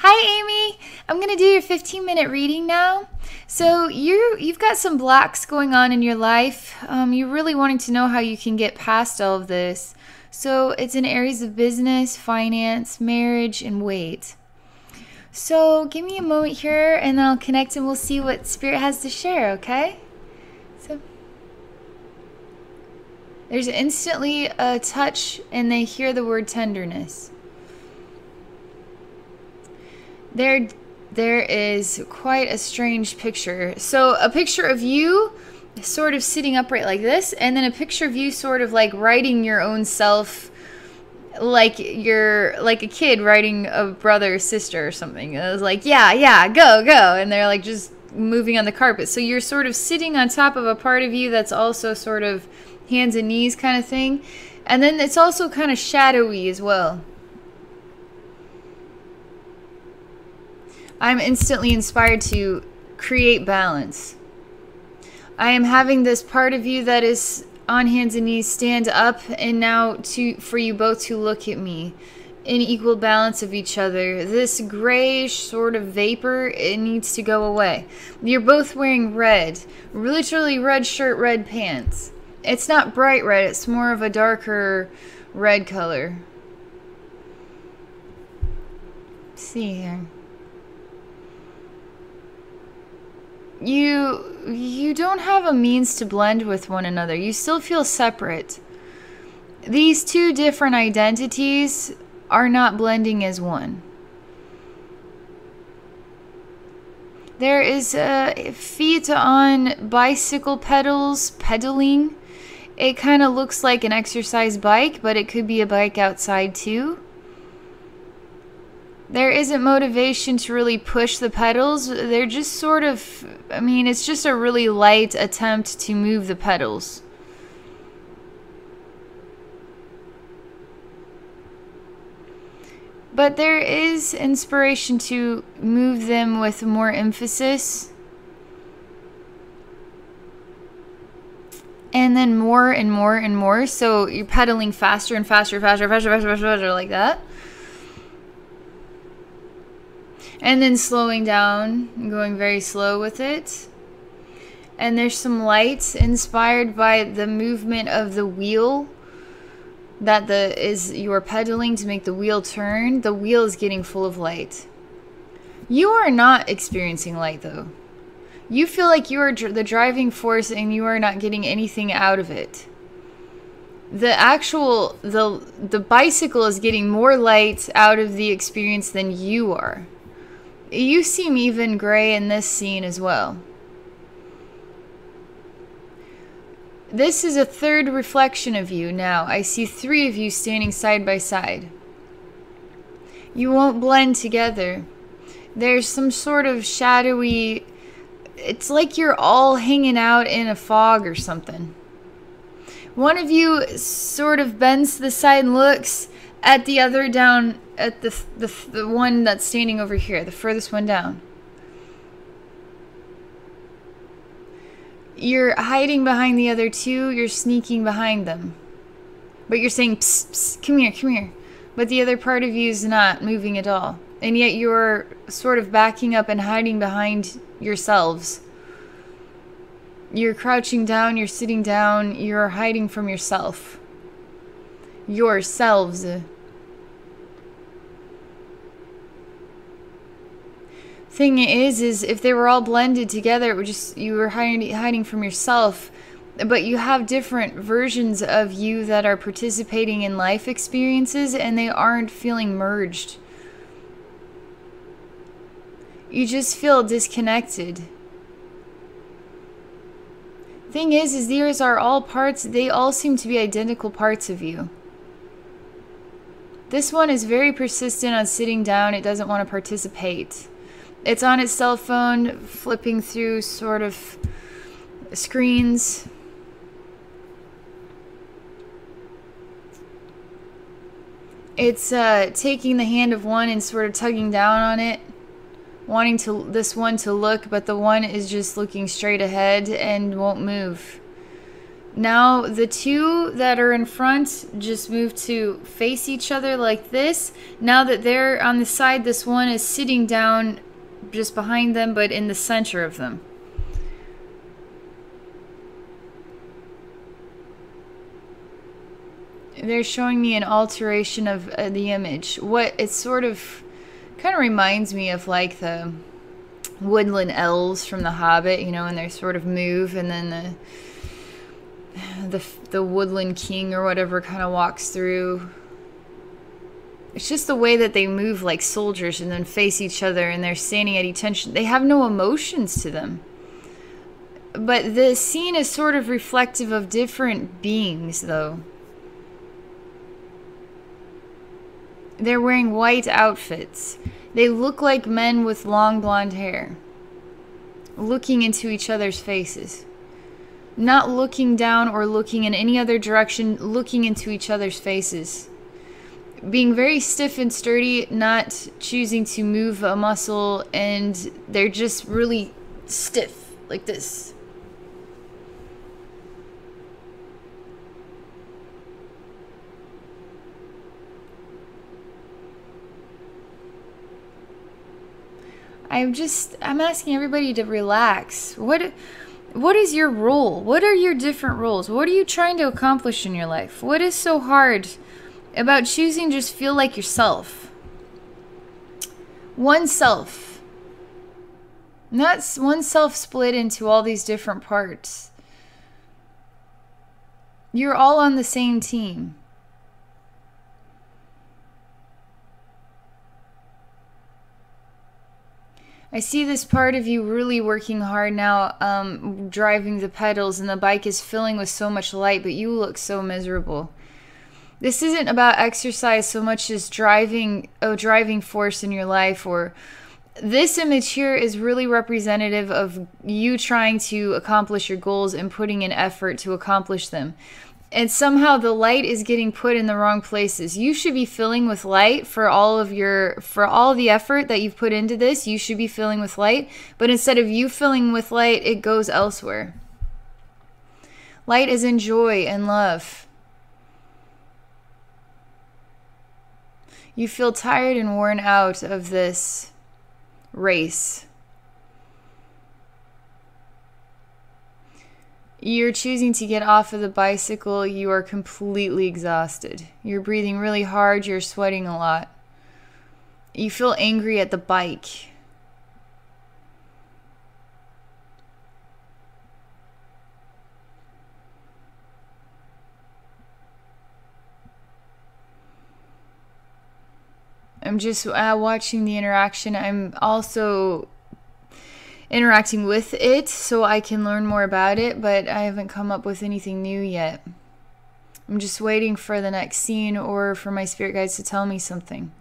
Hi, Amy. I'm going to do your 15-minute reading now. So you've got some blocks going on in your life. You're really wanting to know how you can get past all of this. So it's in areas of business, finance, marriage, and weight. So give me a moment here, and then I'll connect and we'll see what Spirit has to share, okay? So there's instantly a touch, and they hear the word tenderness. There is quite a strange picture. So a picture of you sort of sitting upright like this, and then a picture of you sort of like writing your own self, like you're like a kid writing a brother or sister or something. It was like, yeah, go, and they're like just moving on the carpet. So you're sort of sitting on top of a part of you that's also sort of hands and knees kind of thing. And then it's also kind of shadowy as well. I'm instantly inspired to create balance. I am having this part of you that is on hands and knees stand up, and now for you both to look at me in equal balance of each other. This grayish sort of vapor, it needs to go away. You're both wearing red, literally red shirt, red pants. It's not bright red, it's more of a darker red color. Let's see here. You don't have a means to blend with one another. You still feel separate. These two different identities are not blending as one. There is feet on bicycle pedals pedaling. It kind of looks like an exercise bike, but it could be a bike outside too. There isn't motivation to really push the pedals. They're just sort of, I mean, it's just a really light attempt to move the pedals. But there is inspiration to move them with more emphasis. And then more and more and more. So you're pedaling faster and faster like that. And then slowing down and going very slow with it. And there's some light inspired by the movement of the wheel that you're pedaling to make the wheel turn. The wheel is getting full of light. You are not experiencing light though. You feel like you are the driving force and you are not getting anything out of it. The bicycle is getting more light out of the experience than you are. You seem even gray in this scene as well. This is a third reflection of you now. I see three of you standing side by side. You won't blend together. There's some sort of shadowy... It's like you're all hanging out in a fog or something. One of you sort of bends to the side and looks at the other down at the one that's standing over here, the furthest one down. You're hiding behind the other two, you're sneaking behind them. But you're saying, psst, psst, come here. But the other part of you is not moving at all. And yet you're sort of backing up and hiding behind yourselves. You're crouching down, you're sitting down, you're hiding from yourself. Yourselves. Thing is if they were all blended together, it would just, you were hiding from yourself, but you have different versions of you that are participating in life experiences and they aren't feeling merged. You just feel disconnected. Thing is these are all parts, they all seem to be identical parts of you. This one is very persistent on sitting down, it doesn't want to participate. It's on its cell phone, flipping through sort of screens. It's taking the hand of one and sort of tugging down on it, wanting this one to look, but the one is just looking straight ahead and won't move. Now the two that are in front just move to face each other like this. Now that they're on the side, this one is sitting down just behind them, but in the center of them. They're showing me an alteration of the image. What it sort of kind of reminds me of like the woodland elves from The Hobbit, you know, and they sort of move, and then the woodland king or whatever kind of walks through. It's just the way that they move like soldiers and then face each other, and they're standing at attention. They have no emotions to them. But the scene is sort of reflective of different beings, though. They're wearing white outfits. They look like men with long blonde hair, looking into each other's faces. Not looking down or looking in any other direction, looking into each other's faces. Being very stiff and sturdy, not choosing to move a muscle, and they're just really stiff, like this. I'm asking everybody to relax. What is your role? What are your different roles? What are you trying to accomplish in your life? What is so hard about choosing to just feel like yourself? One self. Not one self split into all these different parts. You're all on the same team. I see this part of you really working hard now, driving the pedals, and the bike is filling with so much light, but you look so miserable. This isn't about exercise so much as driving force in your life. Or this image here is really representative of you trying to accomplish your goals and putting in effort to accomplish them. And somehow the light is getting put in the wrong places. You should be filling with light for all the effort that you've put into this. You should be filling with light, but instead of you filling with light, it goes elsewhere. Light is in joy and love. You feel tired and worn out of this race. You're choosing to get off of the bicycle. You are completely exhausted. You're breathing really hard. You're sweating a lot. You feel angry at the bike. I'm just watching the interaction. I'm also interacting with it so I can learn more about it, but I haven't come up with anything new yet. I'm just waiting for the next scene or for my spirit guides to tell me something.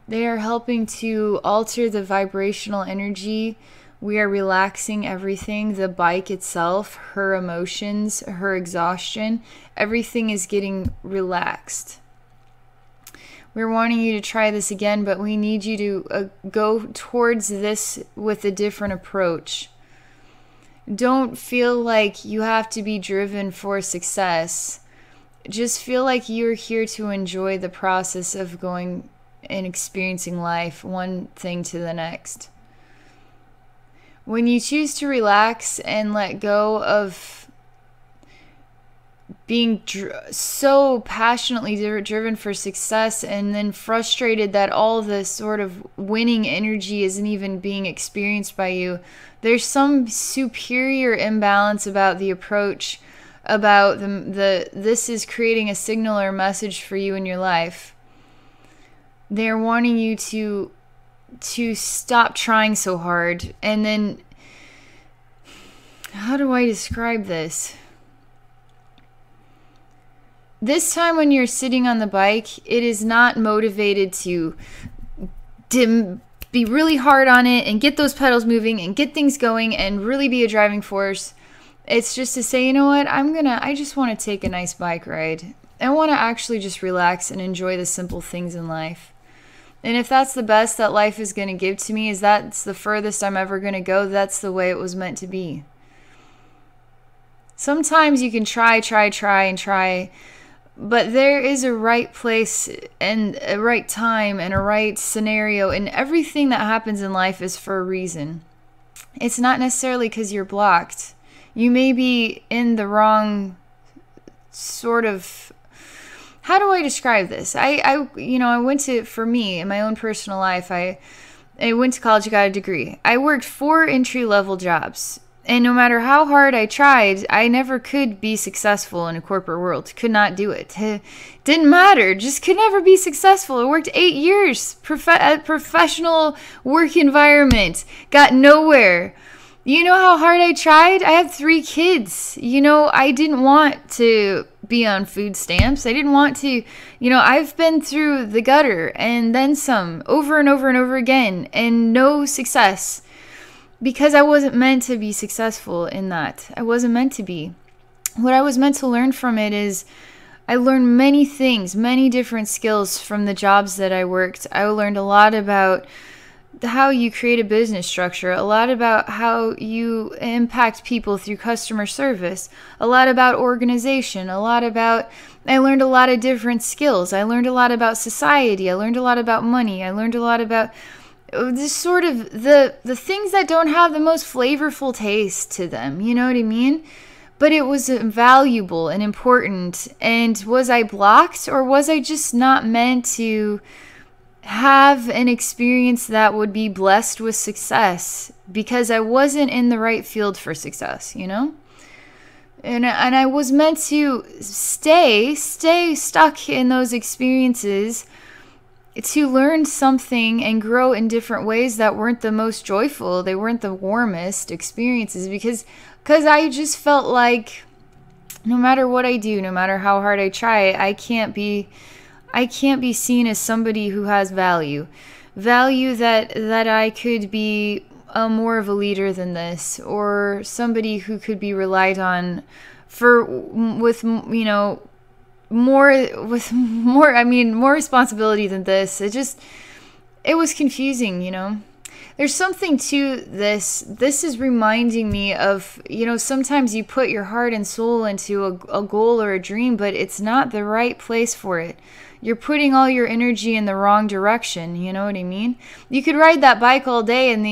They are helping to alter the vibrational energy. We are relaxing everything. The bike itself, her emotions, her exhaustion, everything is getting relaxed. We're wanting you to try this again, but we need you to go towards this with a different approach. Don't feel like you have to be driven for success. Just feel like you're here to enjoy the process of going and experiencing life, one thing to the next. When you choose to relax and let go of being so passionately driven for success, and then frustrated that all this sort of winning energy isn't even being experienced by you, there's some superior imbalance about the approach, about this is creating a signal or message for you in your life. They're wanting you to stop trying so hard. And then, how do I describe this? This time when you're sitting on the bike, it is not motivated to be really hard on it and get those pedals moving and get things going and really be a driving force. It's just to say, you know what, I just want to take a nice bike ride. I want to actually just relax and enjoy the simple things in life. And if that's the best that life is going to give to me, is that's the furthest I'm ever going to go, that's the way it was meant to be. Sometimes you can try, but there is a right place and a right time and a right scenario, and everything that happens in life is for a reason. It's not necessarily because you're blocked. You may be in the wrong sort of, how do I describe this? I went to, for me, in my own personal life, I went to college, got a degree. I worked 4 entry-level jobs. And no matter how hard I tried, I never could be successful in a corporate world. Could not do it. Didn't matter. Just could never be successful. I worked 8 years at professional work environment. Got nowhere. You know how hard I tried? I have 3 kids. I didn't want to be on food stamps. I didn't want to, I've been through the gutter and then some over and over and over again and no success. Because I wasn't meant to be successful in that. I wasn't meant to be. What I was meant to learn from it is I learned many things, many different skills from the jobs that I worked. I learned a lot about how you create a business structure, a lot about how you impact people through customer service, a lot about organization, I learned a lot of different skills. I learned a lot about society. I learned a lot about money. I learned a lot about this sort of the things that don't have the most flavorful taste to them, you know what I mean? But it was valuable and important. And was I blocked, or was I just not meant to have an experience that would be blessed with success because I wasn't in the right field for success, And I was meant to stay stuck in those experiences to learn something and grow in different ways that weren't the most joyful. They weren't the warmest experiences because I just felt like no matter what I do, no matter how hard I try, I can't be seen as somebody who has value that I could be more of a leader than this, or somebody who could be relied on more responsibility than this. It was confusing, There's something to this. This is reminding me of, sometimes you put your heart and soul into a goal or a dream, but it's not the right place for it. You're putting all your energy in the wrong direction, you know what I mean? You could ride that bike all day and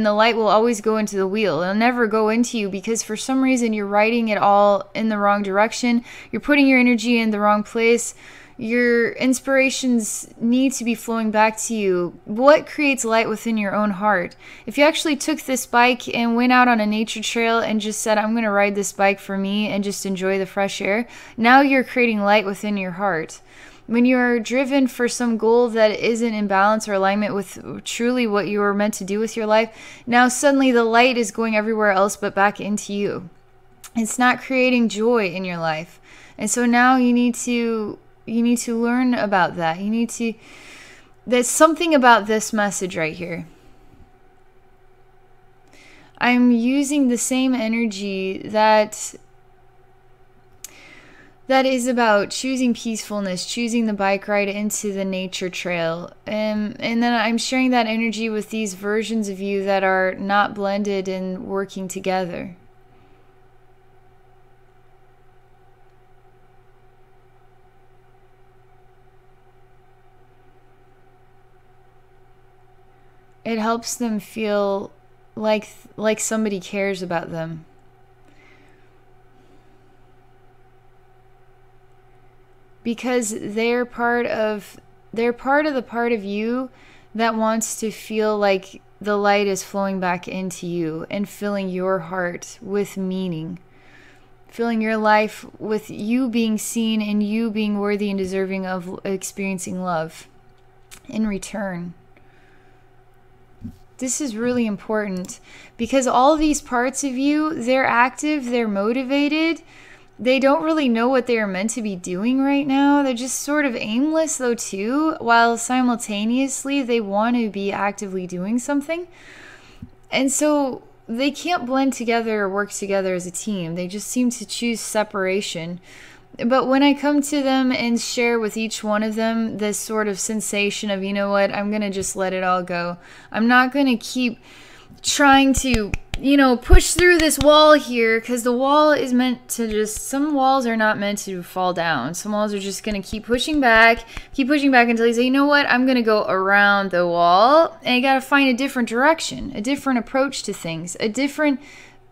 the light will always go into the wheel. It'll never go into you because for some reason you're riding it all in the wrong direction. You're putting your energy in the wrong place. Your inspirations need to be flowing back to you. What creates light within your own heart? If you actually took this bike and went out on a nature trail and just said, I'm going to ride this bike for me and just enjoy the fresh air, now you're creating light within your heart. When you're driven for some goal that isn't in balance or alignment with truly what you were meant to do with your life, now suddenly the light is going everywhere else but back into you. It's not creating joy in your life. And so now you need to learn about that. There's something about this message right here. I'm using the same energy that is about choosing peacefulness, choosing the bike ride into the nature trail. And then I'm sharing that energy with these versions of you that are not blended and working together. It helps them feel like somebody cares about them. Because they're part of the part of you that wants to feel like the light is flowing back into you and filling your heart with meaning. Filling your life with you being seen and you being worthy and deserving of experiencing love in return. This is really important because all these parts of you, they're active, they're motivated. They don't really know what they are meant to be doing right now. They're just sort of aimless though too, while simultaneously they want to be actively doing something. And so they can't blend together or work together as a team. They just seem to choose separation. But when I come to them and share with each one of them this sort of sensation of, you know what, I'm going to just let it all go. I'm not going to keep trying to, push through this wall here, because the wall is meant to some walls are not meant to fall down. Some walls are just going to keep pushing back until you say, you know what, I'm going to go around the wall, and you got to find a different direction, a different approach to things, a different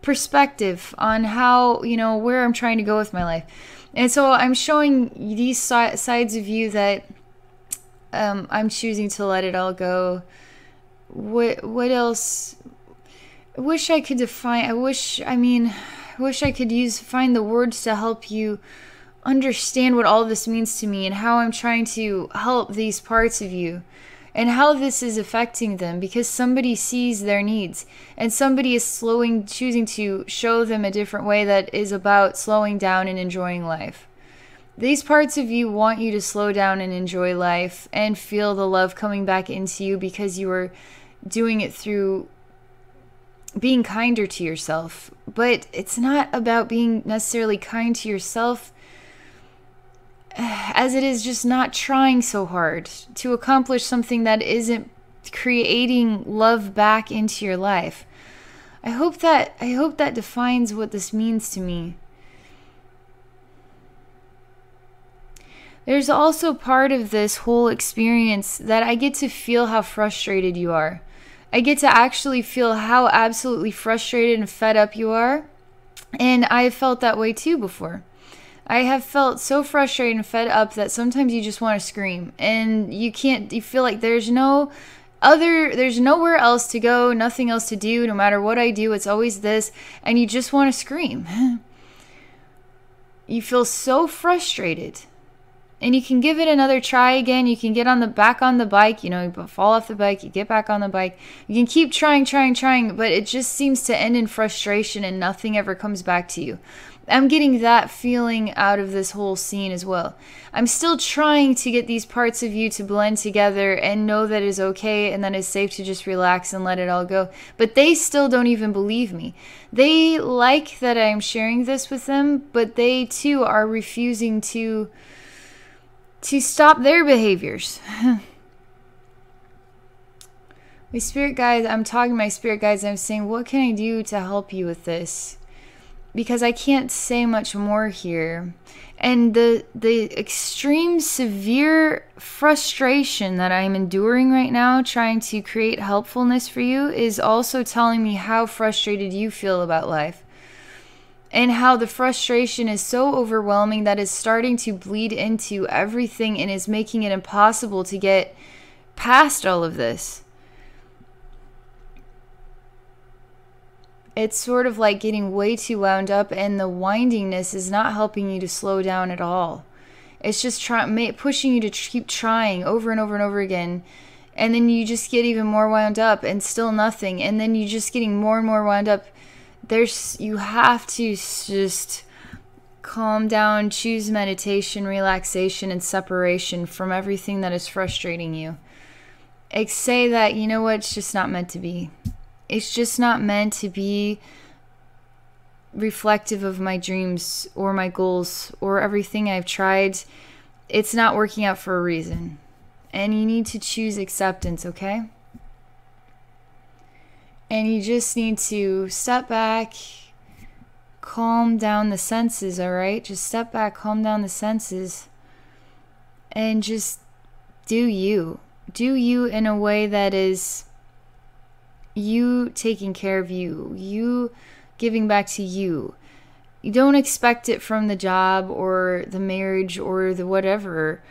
perspective on how, where I'm trying to go with my life. And so I'm showing these sides of you that I'm choosing to let it all go. What else? I wish I could define. I wish I could find the words to help you understand what all this means to me and how I'm trying to help these parts of you and how this is affecting them, because somebody sees their needs and somebody is choosing to show them a different way that is about slowing down and enjoying life. These parts of you want you to slow down and enjoy life and feel the love coming back into you, because you are doing it through being kinder to yourself. But it's not about being necessarily kind to yourself, as it is just not trying so hard to accomplish something that isn't creating love back into your life. I hope that defines what this means to me. There's also part of this whole experience that I get to feel how frustrated you are. I get to actually feel how absolutely frustrated and fed up you are. And I have felt that way too before. I have felt so frustrated and fed up that sometimes you just want to scream, and you feel like there's nowhere else to go, nothing else to do. No matter what I do, it's always this, and you just want to scream. You feel so frustrated. And you can give it another try again. You can get back on the bike, you fall off the bike, you get back on the bike. You can keep trying, but it just seems to end in frustration and nothing ever comes back to you. I'm getting that feeling out of this whole scene as well. I'm still trying to get these parts of you to blend together and know that it's okay and that it's safe to just relax and let it all go. But they still don't even believe me. They like that I'm sharing this with them, but they too are refusing to stop their behaviors. My spirit guides, I'm talking to my spirit guides, I'm saying, what can I do to help you with this? Because I can't say much more here. And the extreme severe frustration that I'm enduring right now, trying to create helpfulness for you, is also telling me how frustrated you feel about life. And how the frustration is so overwhelming that it's starting to bleed into everything and is making it impossible to get past all of this. It's sort of like getting way too wound up, and the windingness is not helping you to slow down at all. It's just pushing you to keep trying over and over and over again. And then you just get even more wound up and still nothing. And then you're just getting more and more wound up. You have to just calm down, choose meditation, relaxation, and separation from everything that is frustrating you. Say that, you know what, it's just not meant to be. It's just not meant to be reflective of my dreams or my goals or everything I've tried. It's not working out for a reason. And you need to choose acceptance, okay? And you just need to step back, calm down the senses, all right? Just step back, calm down the senses, and just do you. Do you in a way that is you taking care of you, you giving back to you. You don't expect it from the job or the marriage or the whatever.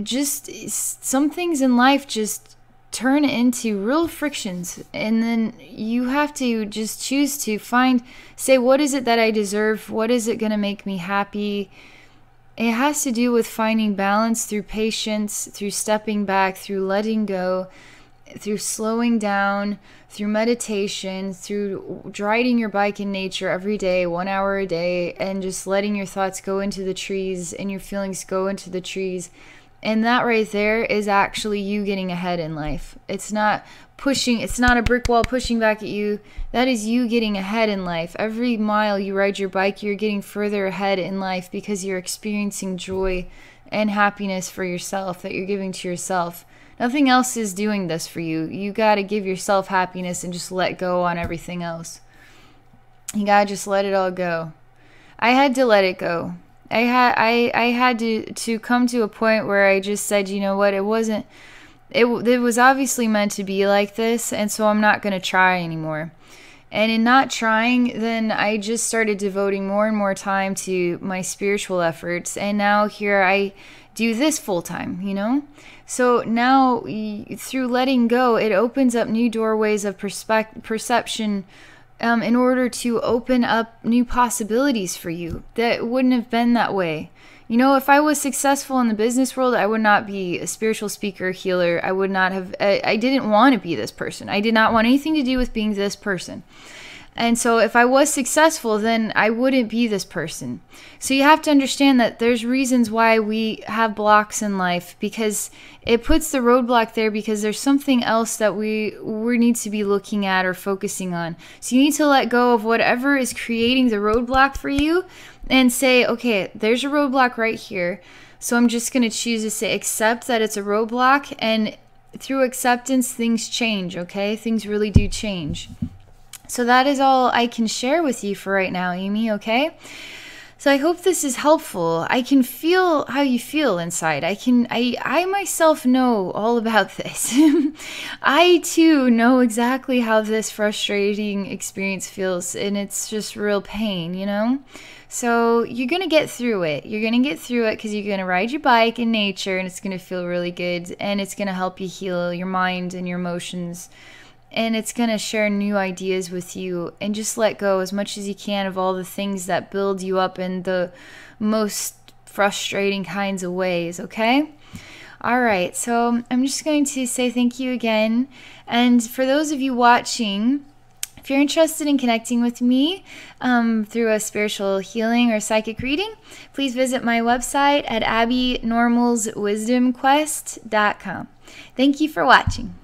Just some things in life just turn into real frictions, and then you have to just choose to say, what is it that I deserve? What is it going to make me happy? It has to do with finding balance through patience, through stepping back, through letting go, through slowing down, through meditation, through riding your bike in nature every day, 1 hour a day, and just letting your thoughts go into the trees and your feelings go into the trees, And that right there is actually you getting ahead in life. It's not pushing, it's not a brick wall pushing back at you. That is you getting ahead in life. Every mile you ride your bike, you're getting further ahead in life because you're experiencing joy and happiness for yourself that you're giving to yourself. Nothing else is doing this for you. You got to give yourself happiness and just let go on everything else. You got to just let it all go. I had to let it go. I had to come to a point where I just said, you know what, it was obviously meant to be like this, and so I'm not going to try anymore. And in not trying, then I just started devoting more and more time to my spiritual efforts, and now here I do this full time, you know? So now, through letting go, it opens up new doorways of perception in order to open up new possibilities for you that wouldn't have been that way. You know, if I was successful in the business world, I would not be a spiritual speaker, healer. I would not have, I didn't want to be this person. I did not want anything to do with being this person. And so if I was successful, then I wouldn't be this person. So you have to understand that there's reasons why we have blocks in life, because it puts the roadblock there because there's something else that we need to be looking at or focusing on. So you need to let go of whatever is creating the roadblock for you and say, okay, there's a roadblock right here. So I'm just going to choose to say, accept that it's a roadblock. And through acceptance, things change, okay? Things really do change. So that is all I can share with you for right now, Amy, okay? So I hope this is helpful. I can feel how you feel inside. I myself know all about this. I too know exactly how this frustrating experience feels, and it's just real pain, you know? So you're going to get through it. You're going to get through it because you're going to ride your bike in nature, and it's going to feel really good, and it's going to help you heal your mind and your emotions. And it's going to share new ideas with you, and just let go as much as you can of all the things that build you up in the most frustrating kinds of ways, okay? All right, so I'm just going to say thank you again. And for those of you watching, if you're interested in connecting with me through a spiritual healing or psychic reading, please visit my website at abbynormalswisdomquest.com. Thank you for watching.